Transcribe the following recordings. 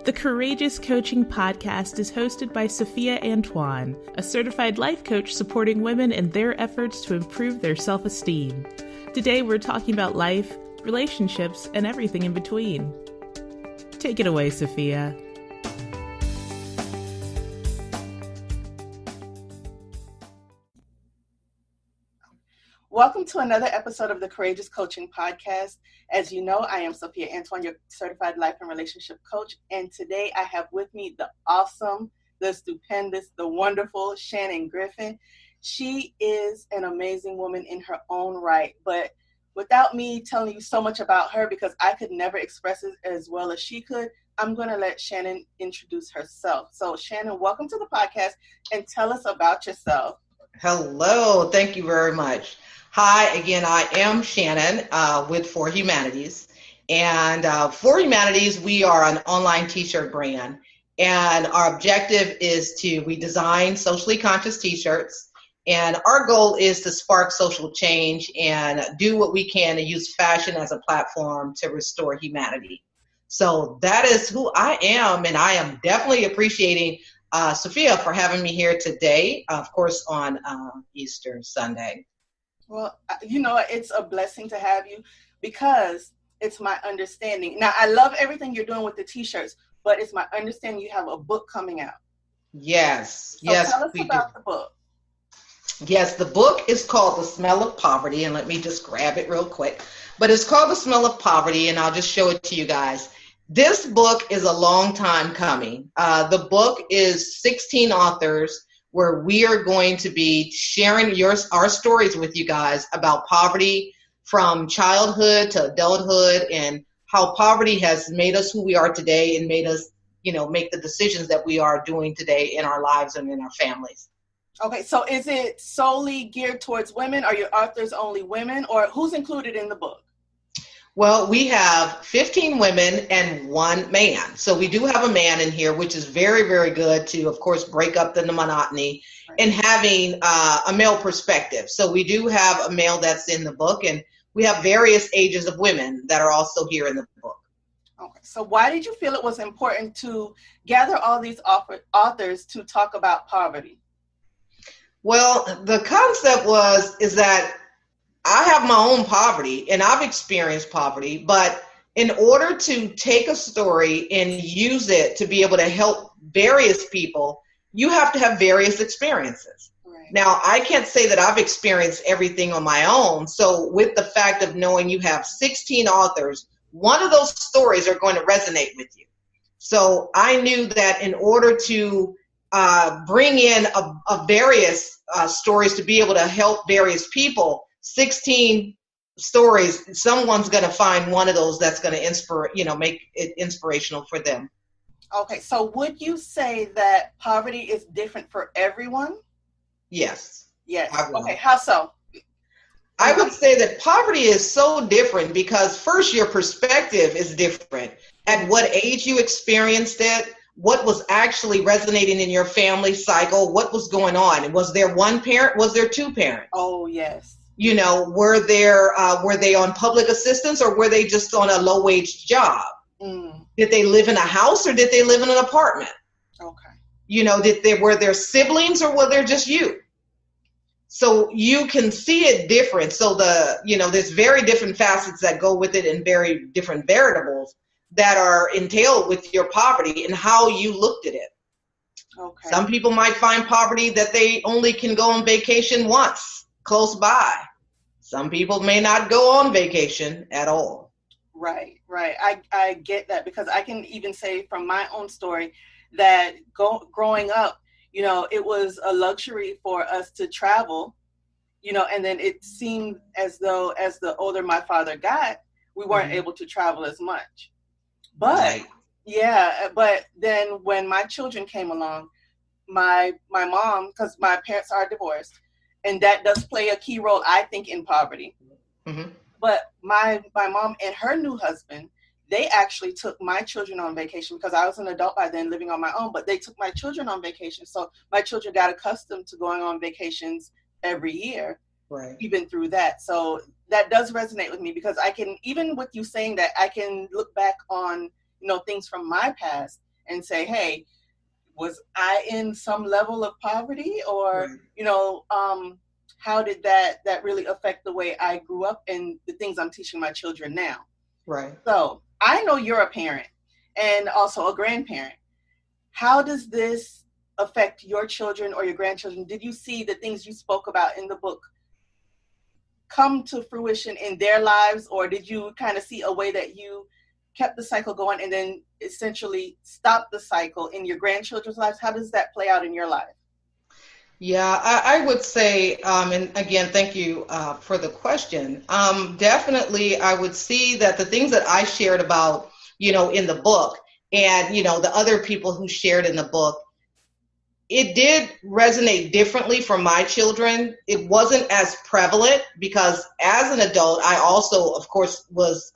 The Courageous Coaching Podcast is hosted by Sophia Antoine, a certified life coach supporting women in their efforts to improve their self-esteem. Today we're talking about life, relationships, and everything in between. Take it away, Sophia. Welcome to another episode of the Courageous Coaching Podcast. As you know, I am Sophia Antoine, your certified life and relationship coach. And today I have with me the awesome, the stupendous, the wonderful Shannon Griffin. She is an amazing woman in her own right. But without me telling you so much about her, because I could never express it as well as she could, I'm going to let Shannon introduce herself. So Shannon, welcome to the podcast and tell us about yourself. Hello. Thank you very much. Hi, again, I am Shannon with For Humanities. And For Humanities, we are an online t-shirt brand. And our objective is we design socially conscious t-shirts. And our goal is to spark social change and do what we can to use fashion as a platform to restore humanity. So that is who I am. And I am definitely appreciating Sophia for having me here today, of course, on Easter Sunday. Well, you know, it's a blessing to have you because it's my understanding. Now, I love everything you're doing with the t-shirts, but it's my understanding you have a book coming out. Yes. So yes. Tell us about the book. Yes, the book is called The Smell of Poverty, and let me just grab it real quick. But it's called The Smell of Poverty, and I'll just show it to you guys. This book is a long time coming. The book is 16 authors where we are going to be sharing our stories with you guys about poverty from childhood to adulthood and how poverty has made us who we are today and made us, make the decisions that we are doing today in our lives and in our families. Okay, so is it solely geared towards women? Are your authors only women, or who's included in the book? Well, we have 15 women and 1 man. So we do have a man in here, which is very, very good to, of course, break up the monotony and having a male perspective. So we do have a male that's in the book, and we have various ages of women that are also here in the book. Okay, so why did you feel it was important to gather all these authors to talk about poverty? Well, the concept is that I have my own poverty and I've experienced poverty, but in order to take a story and use it to be able to help various people, you have to have various experiences. Right. Now, I can't say that I've experienced everything on my own. So with the fact of knowing you have 16 authors, one of those stories are going to resonate with you. So I knew that in order to bring in a various stories to be able to help various people, 16 stories, someone's going to find one of those that's going to make it inspirational for them. Okay, so would you say that poverty is different for everyone? Yes. Yes. Okay, how so? I would say that poverty is so different because first your perspective is different. At what age you experienced it, what was actually resonating in your family cycle, what was going on? Was there one parent? Was there 2 parents? Oh, yes. Were they on public assistance or were they just on a low wage job? Mm. Did they live in a house or did they live in an apartment? Okay. Were there siblings or were there just you? So you can see it different. So there's very different facets that go with it and very different variables that are entailed with your poverty and how you looked at it. Okay. Some people might find poverty that they only can go on vacation once, close by. Some people may not go on vacation at all. Right. I get that because I can even say from my own story that growing up, it was a luxury for us to travel, and then it seemed as though as the older my father got, we weren't able to travel as much. But right. Yeah, but then when my children came along, my mom, because my parents are divorced, and that does play a key role, I think, in poverty. Mm-hmm. But my mom and her new husband, they actually took my children on vacation because I was an adult by then living on my own, but they took my children on vacation. So my children got accustomed to going on vacations every year, right. Even through that. So that does resonate with me because I can, even with you saying that, I can look back on, things from my past and say, hey, was I in some level of poverty, or, Right. How did that really affect the way I grew up and the things I'm teaching my children now? Right. So I know you're a parent and also a grandparent. How does this affect your children or your grandchildren? Did you see the things you spoke about in the book come to fruition in their lives, or did you kind of see a way that you kept the cycle going and then essentially stopped the cycle in your grandchildren's lives? How does that play out in your life? Yeah, I would say, and again, thank you for the question. Definitely, I would see that the things that I shared about, in the book, and, the other people who shared in the book, it did resonate differently for my children. It wasn't as prevalent because as an adult, I also, of course, was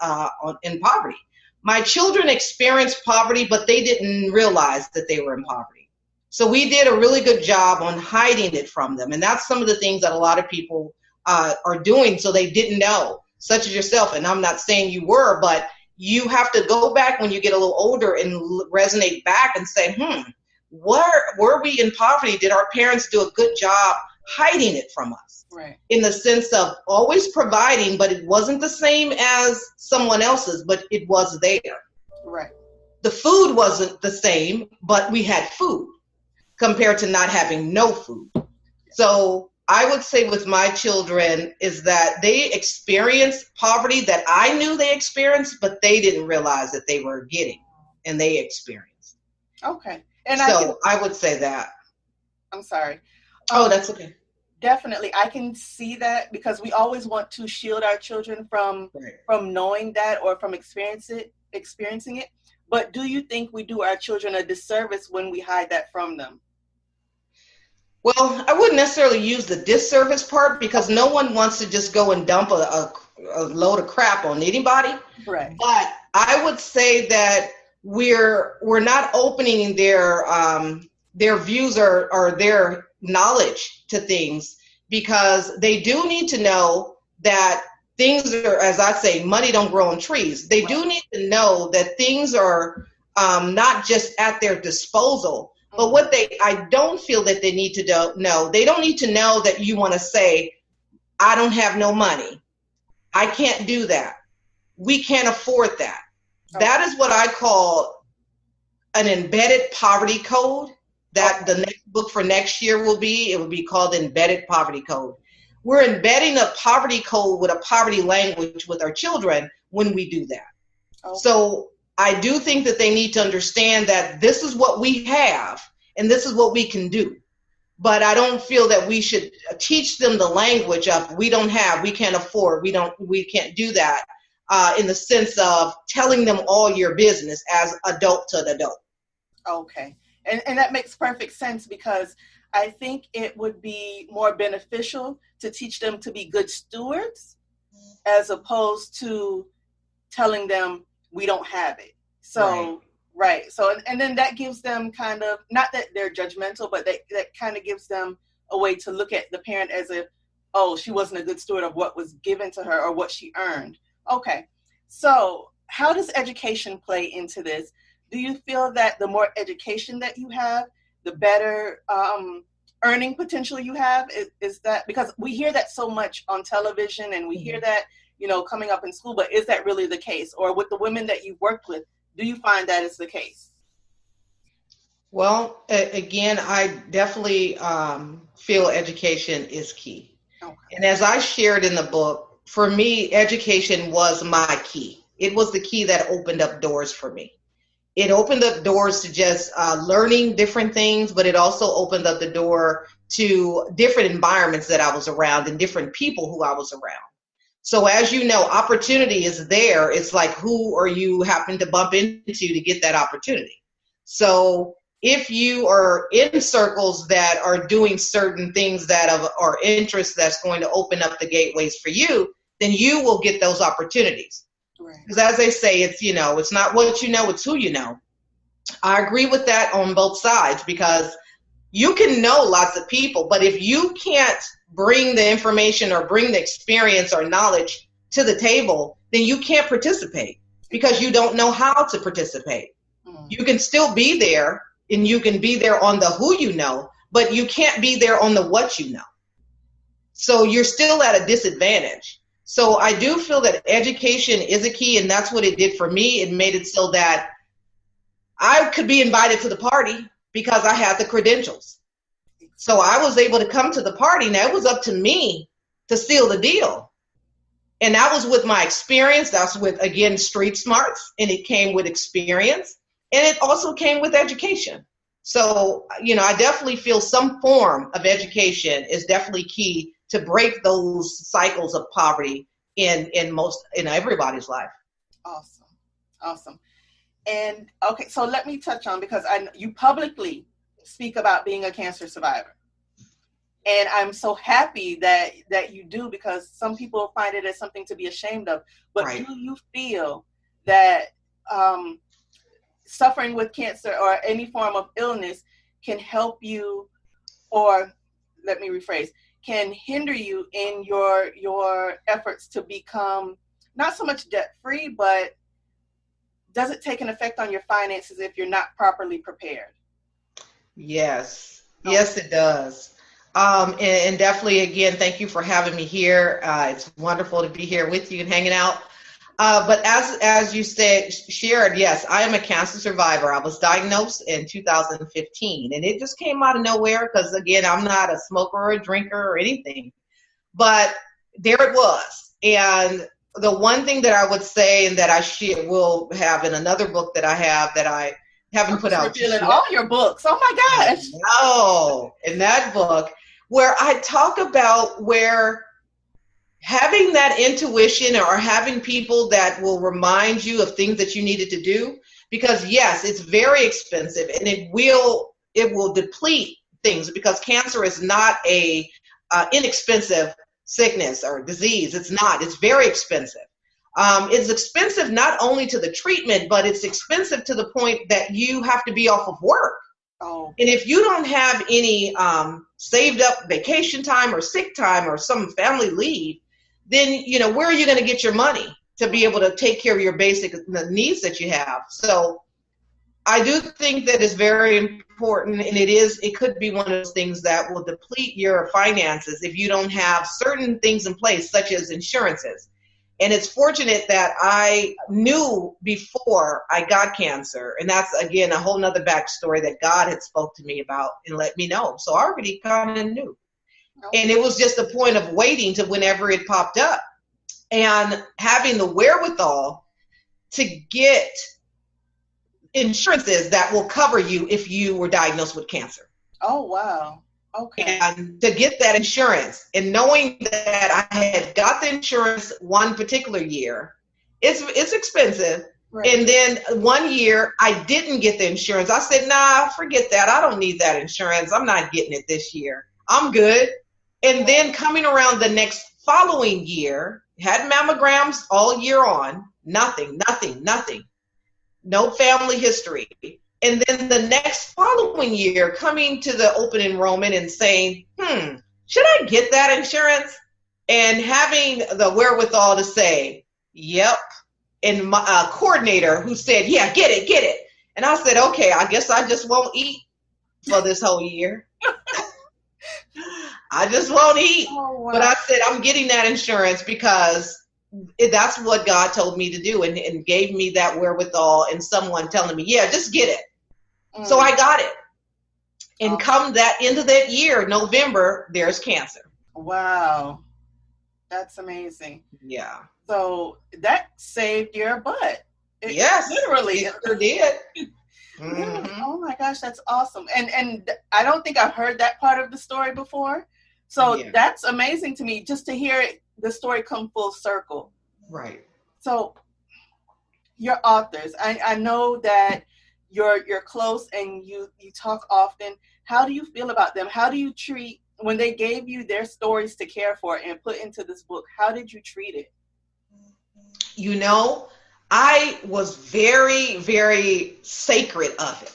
in poverty. My children experienced poverty, but they didn't realize that they were in poverty. So we did a really good job on hiding it from them. And that's some of the things that a lot of people are doing so they didn't know, such as yourself. And I'm not saying you were, but you have to go back when you get a little older and resonate back and say, were we in poverty? Did our parents do a good job hiding it from us? Right. In the sense of always providing, but it wasn't the same as someone else's, but it was there. Right. The food wasn't the same, but we had food compared to not having no food. So I would say with my children is that they experienced poverty that I knew they experienced, but they didn't realize that they were getting, and they experienced. Okay. And so I would say that. I'm sorry. Oh, that's okay. Definitely. I can see that because we always want to shield our children from knowing that or from experiencing it. But do you think we do our children a disservice when we hide that from them? Well, I wouldn't necessarily use the disservice part because no one wants to just go and dump a load of crap on anybody. Right. But I would say that we're not opening their views or their knowledge to things, because they do need to know that things are, as I say, money don't grow on trees. They do need to know that things are not just at their disposal. But I don't feel that they need to know. They don't need to know that you want to say, I don't have no money. I can't do that. We can't afford that. Okay. That is what I call an embedded poverty code that the next book for next year will be. It will be called the Embedded Poverty Code. We're embedding a poverty code with a poverty language with our children when we do that. Okay. So I do think that they need to understand that this is what we have and this is what we can do. But I don't feel that we should teach them the language of we don't have, we can't afford, we can't do that in the sense of telling them all your business as adult to adult. Okay. And that makes perfect sense, because I think it would be more beneficial to teach them to be good stewards as opposed to telling them we don't have it. So, right. So, and then that gives them kind of, not that they're judgmental, but that kind of gives them a way to look at the parent as if, oh, she wasn't a good steward of what was given to her or what she earned. Okay. So how does education play into this? Do you feel that the more education that you have, the better earning potential you have? Is that, because we hear that so much on television and we hear that, coming up in school, but is that really the case? Or with the women that you've worked with, do you find that is the case? Well, again, I definitely feel education is key. Okay. And as I shared in the book, for me, education was my key. It was the key that opened up doors for me. It opened up doors to just learning different things, but it also opened up the door to different environments that I was around and different people who I was around. So as you know, opportunity is there. It's like, who are you happen to bump into to get that opportunity? So if you are in circles that are doing certain things that are interest that's going to open up the gateways for you, then you will get those opportunities. Because as they say, it's, it's not what you know, it's who you know. I agree with that on both sides, because you can know lots of people, but if you can't bring the information or bring the experience or knowledge to the table, then you can't participate because you don't know how to participate. You can still be there, and you can be there on the who you know, but you can't be there on the what you know. So you're still at a disadvantage. So I do feel that education is a key, and that's what it did for me. It made it so that I could be invited to the party because I had the credentials. So I was able to come to the party. Now it was up to me to seal the deal. And that was with my experience. That's with, again, street smarts, and it came with experience, and it also came with education. So, I definitely feel some form of education is definitely key to break those cycles of poverty in everybody's life. Awesome. And okay, so let me touch on, because you publicly speak about being a cancer survivor. And I'm so happy that you do, because some people find it as something to be ashamed of. But right. Do you feel that suffering with cancer or any form of illness can help you, or let me rephrase, can hinder you in your efforts to become not so much debt-free, but does it take an effect on your finances if you're not properly prepared? Yes, it does. And definitely, again, thank you for having me here. It's wonderful to be here with you and hanging out. But as you shared, yes, I am a cancer survivor. I was diagnosed in 2015, and it just came out of nowhere because, again, I'm not a smoker or a drinker or anything. But there it was. And the one thing that I would say, and that I will have in another book that I have that I haven't put out. Revealing all your books. Oh, my gosh. Oh, in that book, where I talk about where having that intuition or having people that will remind you of things that you needed to do, because yes, it's very expensive, and it will deplete things, because cancer is not a inexpensive sickness or disease. It's not. It's very expensive. It's expensive not only to the treatment, but it's expensive to the point that you have to be off of work. Oh. And if you don't have any saved up vacation time or sick time or some family leave, then, where are you going to get your money to be able to take care of your basic needs that you have? So I do think that it's very important, and it could be one of those things that will deplete your finances if you don't have certain things in place, such as insurances. And it's fortunate that I knew before I got cancer. And that's, again, a whole nother backstory that God had spoke to me about and let me know. So I already kind of knew. Okay. And it was just a point of waiting to whenever it popped up and having the wherewithal to get insurances that will cover you if you were diagnosed with cancer. Oh, wow. Okay. And to get that insurance, and knowing that I had got the insurance one particular year, it's expensive. Right. And then one year I didn't get the insurance. I said, nah, forget that. I don't need that insurance. I'm not getting it this year. I'm good. And then coming around the next following year, had mammograms all year on, nothing. No family history. And then the next following year, coming to the open enrollment and saying, should I get that insurance? And having the wherewithal to say, yep. And my coordinator who said, yeah, get it. And I said, okay, I guess I just won't eat for this whole year. I just won't eat. Oh, wow. But I said, I'm getting that insurance because that's what God told me to do, and gave me that wherewithal, and someone telling me, yeah, just get it. So I got it. And come that end of that year, November, there's cancer. Wow. That's amazing. Yeah. So that saved your butt. Yes. Literally. It sure did. Mm-hmm. Oh my gosh, that's awesome. And I don't think I've heard that part of the story before. So that's amazing to me, just to hear the story come full circle. Right. So your authors, I know that you're close and you talk often. How do you feel about them? How do you treat, when they gave you their stories to care for and put into this book, how did you treat it? I was very, very sacred of it.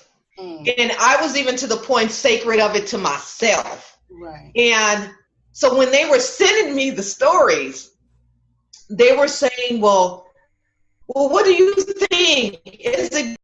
And I was even to the point sacred of it to myself. Right. And so when they were sending me the stories, they were saying, well, what do you think? Is it